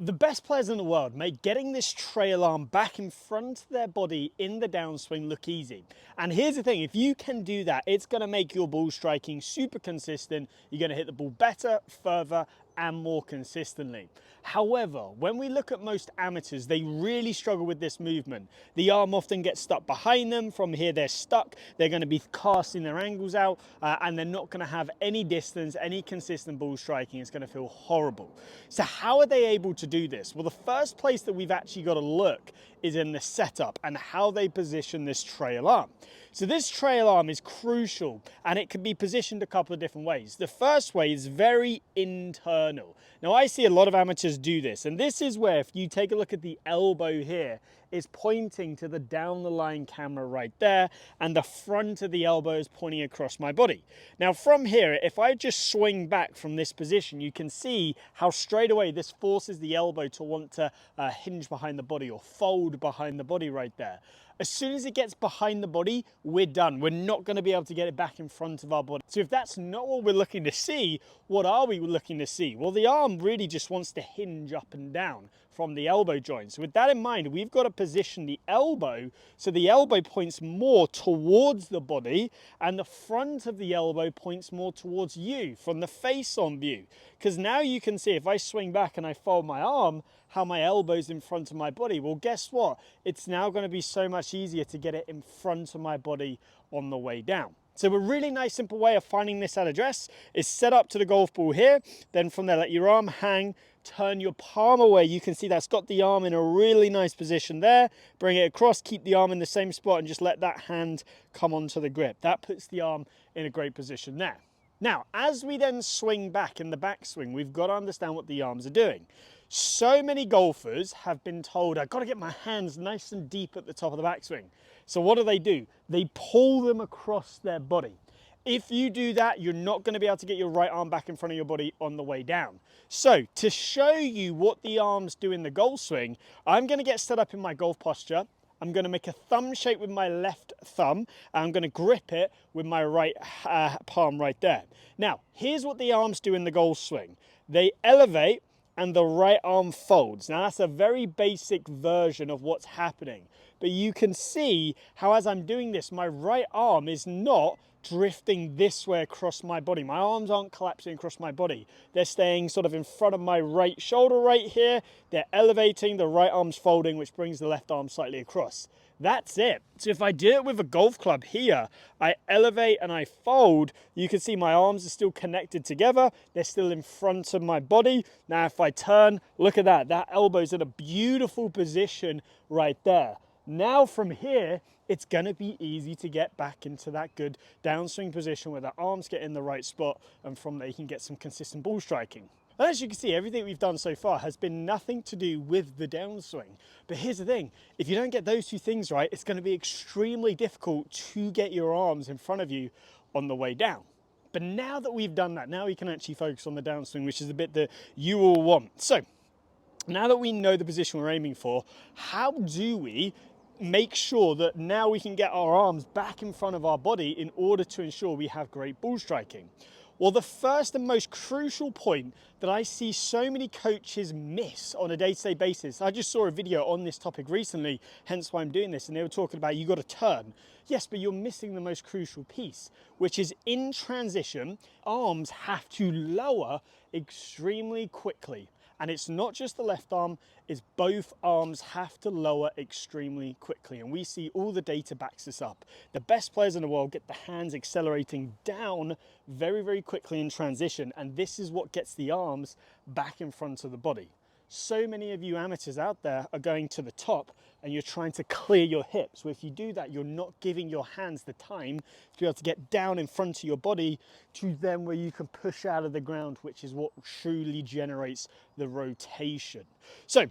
The best players in the world make getting this trail arm back in front of their body in the downswing look easy. And here's the thing, if you can do that, it's going to make your ball striking super consistent. You're going to hit the ball better, further, and more consistently. However, when we look at most amateurs, they really struggle with this movement. The arm often gets stuck behind them. From here, they're stuck. They're going to be casting their angles out, and they're not going to have any distance, any consistent ball striking. It's going to feel horrible. So how are they able to do this? Well, the first place that we've actually got to look is in the setup and how they position this trail arm. So this trail arm is crucial, and it can be positioned a couple of different ways. The first way is very internal. Now I see a lot of amateurs do this, and this is where, if you take a look at the elbow here, is pointing to the down the line camera right there, and the front of the elbow is pointing across my body. Now from here, if I just swing back from this position, you can see how straight away this forces the elbow to want to hinge behind the body or fold behind the body right there. As soon as it gets behind the body, we're done. We're not going to be able to get it back in front of our body. So if that's not what we're looking to see, what are we looking to see? Well, the arm really just wants to hinge up and down from the elbow joint. So with that in mind, we've got to position the elbow so the elbow points more towards the body and the front of the elbow points more towards you from the face on view. Because now you can see, if I swing back and I fold my arm, how my elbow's in front of my body. Well, guess what? It's now going to be so much easier to get it in front of my body on the way down. So a really nice simple way of finding this at address is set up to the golf ball here. Then from there, let your arm hang, turn your palm away. You can see that's got the arm in a really nice position there. Bring it across, keep the arm in the same spot, and just let that hand come onto the grip. That puts the arm in a great position there. Now, as we then swing back in the backswing, we've got to understand what the arms are doing. So many golfers have been told, I've got to get my hands nice and deep at the top of the backswing. So what do? They pull them across their body. If you do that, you're not going to be able to get your right arm back in front of your body on the way down. So to show you what the arms do in the golf swing, I'm going to get set up in my golf posture. I'm going to make a thumb shape with my left thumb, and I'm going to grip it with my right palm right there. Now, here's what the arms do in the golf swing. They elevate and the right arm folds. Now that's a very basic version of what's happening. But you can see how as I'm doing this, my right arm is not drifting this way across my body. My arms aren't collapsing across my body. They're staying sort of in front of my right shoulder right here. They're elevating, the right arm's folding, which brings the left arm slightly across. That's it. So if I do it with a golf club here, I elevate and I fold, you can see my arms are still connected together. They're still in front of my body. Now if I turn, look at that. That elbow's in a beautiful position right there. Now from here, it's going to be easy to get back into that good downswing position where the arms get in the right spot, and from there you can get some consistent ball striking. And as you can see, everything we've done so far has been nothing to do with the downswing. But here's the thing, if you don't get those two things right, it's going to be extremely difficult to get your arms in front of you on the way down. But now that we've done that, now we can actually focus on the downswing, which is the bit that you all want. So now that we know the position we're aiming for, how do we make sure that now we can get our arms back in front of our body in order to ensure we have great ball striking? Well, the first and most crucial point that I see so many coaches miss on a day-to-day basis, I just saw a video on this topic recently, hence why I'm doing this, and they were talking about you got to turn. Yes, but you're missing the most crucial piece, which is in transition, arms have to lower extremely quickly. And it's not just the left arm, it's both arms have to lower extremely quickly. And we see all the data backs this up. The best players in the world get the hands accelerating down very, very quickly in transition. And this is what gets the arms back in front of the body. So many of you amateurs out there are going to the top and you're trying to clear your hips. So if you do that, you're not giving your hands the time to be able to get down in front of your body to then where you can push out of the ground, which is what truly generates the rotation. So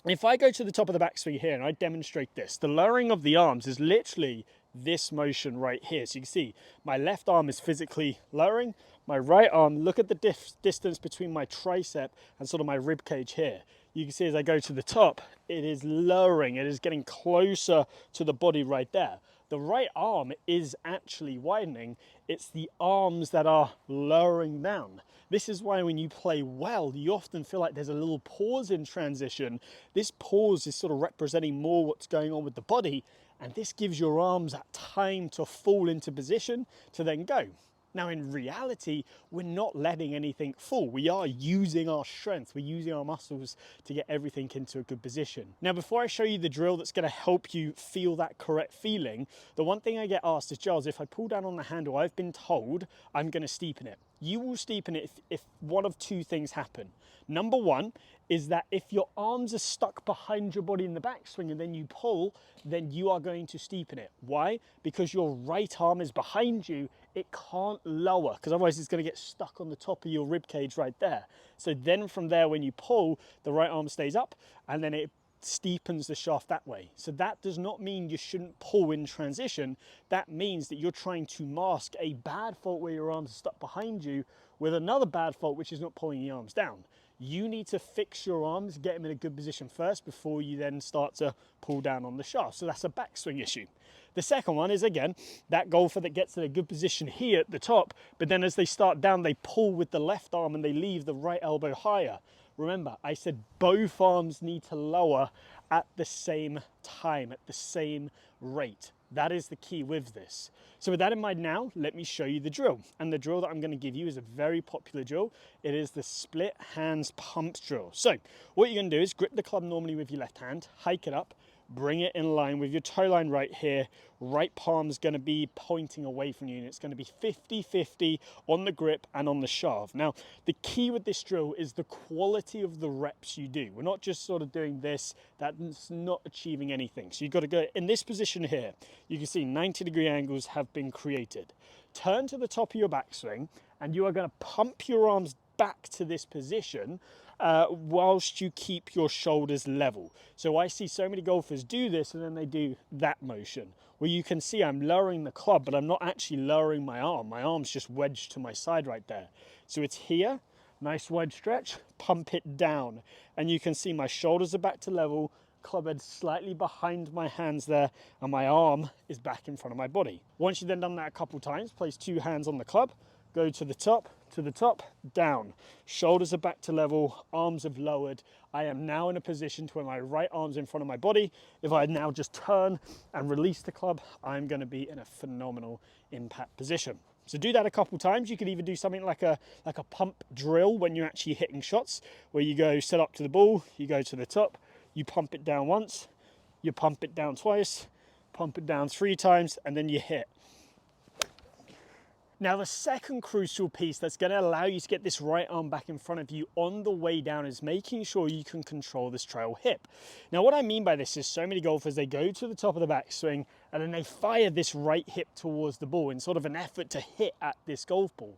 if I go to the top of the backswing here and I demonstrate this, the lowering of the arms is literally this motion right here. So you can see my left arm is physically lowering, my right arm, look at the distance between my tricep and sort of my rib cage here. You can see as I go to the top, it is lowering, it is getting closer to the body right there. the right arm is actually widening. It's the arms that are lowering down. This is why when you play well, you often feel like there's a little pause in transition. This pause is sort of representing more what's going on with the body, and this gives your arms that time to fall into position to then go. Now, in reality, we're not letting anything fall. We are using our strength. We're using our muscles to get everything into a good position. Now, before I show you the drill that's going to help you feel that correct feeling, the one thing I get asked is, Giles, if I pull down on the handle, I've been told I'm going to steepen it. You will steepen it if one of two things happen. Number one is that if your arms are stuck behind your body in the backswing and then you pull, then you are going to steepen it. Why? Because your right arm is behind you. It can't lower, because otherwise it's going to get stuck on the top of your rib cage right there. So then from there, when you pull, the right arm stays up and then it steepens the shaft that way. So that does not mean you shouldn't pull in transition. That means that you're trying to mask a bad fault where your arms are stuck behind you with another bad fault, which is not pulling the arms down. You need to fix your arms, get them in a good position first before you then start to pull down on the shaft. So that's a backswing issue. The second one is, again, that golfer that gets in a good position here at the top, but then as they start down, they pull with the left arm and they leave the right elbow higher. Remember, I said both arms need to lower at the same time, at the same rate. That is the key with this. So with that in mind now, let me show you the drill. And the drill that I'm going to give you is a very popular drill. It is the split hands pump drill. So what you're going to do is grip the club normally with your left hand, hike it up, bring it in line with your toe line right here. Right palm's going to be pointing away from you, and it's going to be 50-50 on the grip and on the shaft. Now, the key with this drill is the quality of the reps you do. We're not just sort of doing this, that's not achieving anything. So you've got to go in this position here. You can see 90-degree angles have been created. Turn to the top of your backswing, and you are going to pump your arms back to this position whilst you keep your shoulders level. So I see so many golfers do this and then they do that motion, where you can see I'm lowering the club, but I'm not actually lowering my arm. My arm's just wedged to my side right there. So it's here, nice wedge stretch, pump it down. And you can see my shoulders are back to level, club head slightly behind my hands there, and my arm is back in front of my body. Once you've then done that a couple times, place 2 hands on the club, go to the top, down. Shoulders are back to level, arms have lowered. I am now in a position to where my right arm's in front of my body. If I now just turn and release the club, I'm going to be in a phenomenal impact position. So do that a couple times. You could even do something like a pump drill when you're actually hitting shots, where you go set up to the ball, you go to the top, you pump it down once, you pump it down twice, pump it down 3 times, and then you hit. Now, the second crucial piece that's going to allow you to get this right arm back in front of you on the way down is making sure you can control this trail hip. Now, what I mean by this is so many golfers, they go to the top of the backswing and then they fire this right hip towards the ball in sort of an effort to hit at this golf ball.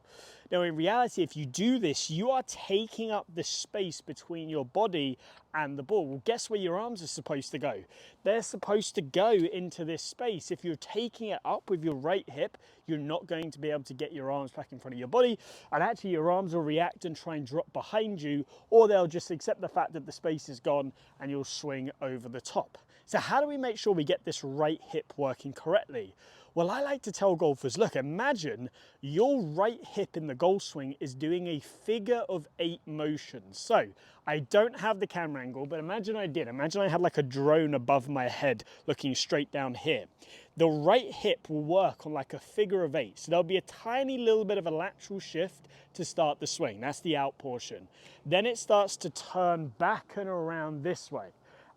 Now, in reality, if you do this, you are taking up the space between your body and the ball. Well, guess where your arms are supposed to go? They're supposed to go into this space. If you're taking it up with your right hip, you're not going to be able to get your arms back in front of your body, and actually your arms will react and try and drop behind you, or they'll just accept the fact that the space is gone and you'll swing over the top. So how do we make sure we get this right hip working correctly? Well, I like to tell golfers, look, imagine your right hip in the golf swing is doing a figure of 8 motion. So I don't have the camera angle, but imagine I did. Imagine I had like a drone above my head looking straight down here. The right hip will work on like a figure of 8. So there'll be a tiny little bit of a lateral shift to start the swing. That's the out portion. Then it starts to turn back and around this way.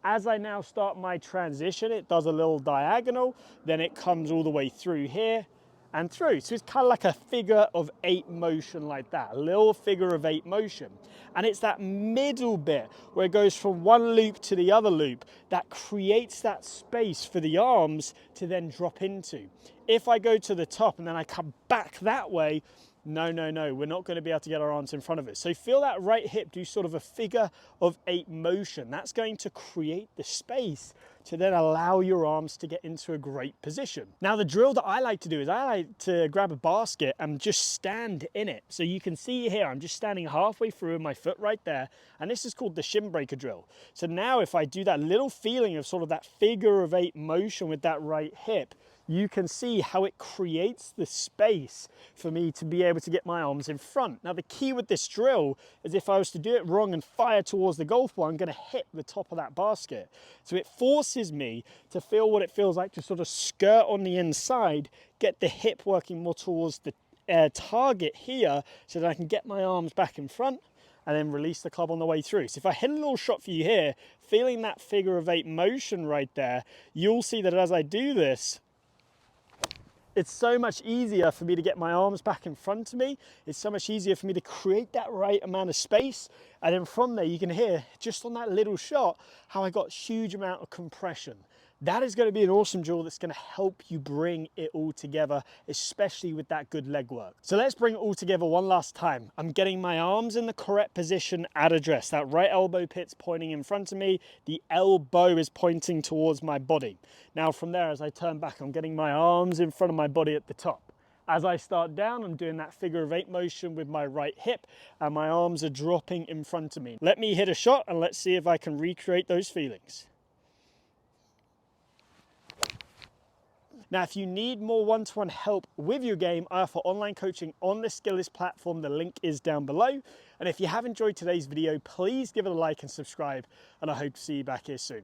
As I now start my transition, it does a little diagonal, then it comes all the way through here and through. So it's kind of like a figure of 8 motion like that, a little figure of 8 motion. And it's that middle bit where it goes from one loop to the other loop that creates that space for the arms to then drop into. If I go to the top and then I come back that way, no, we're not going to be able to get our arms in front of it. So feel that right hip do sort of a figure of 8 motion. That's going to create the space to then allow your arms to get into a great position. Now, the drill that I like to do is I like to grab a basket and just stand in it. So you can see here, I'm just standing halfway through with my foot right there. And this is called the shin breaker drill. So now if I do that little feeling of sort of that figure of 8 motion with that right hip, you can see how it creates the space for me to be able to get my arms in front. Now the key with this drill is if I was to do it wrong and fire towards the golf ball, I'm going to hit the top of that basket. So it forces me to feel what it feels like to sort of skirt on the inside, get the hip working more towards the target here so that I can get my arms back in front and then release the club on the way through. So if I hit a little shot for you here, feeling that figure of 8 motion right there, you'll see that as I do this, it's so much easier for me to get my arms back in front of me. It's so much easier for me to create that right amount of space. And then from there, you can hear just on that little shot, how I got a huge amount of compression. That is going to be an awesome drill that's going to help you bring it all together, especially with that good leg work. So let's bring it all together one last time. I'm getting my arms in the correct position at address. That right elbow pit's pointing in front of me. The elbow is pointing towards my body. Now from there, as I turn back, I'm getting my arms in front of my body at the top. As I start down, I'm doing that figure of 8 motion with my right hip and my arms are dropping in front of me. Let me hit a shot and let's see if I can recreate those feelings. Now, if you need more one-to-one help with your game, I offer online coaching on the Gill platform. The link is down below. And if you have enjoyed today's video, please give it a like and subscribe. And I hope to see you back here soon.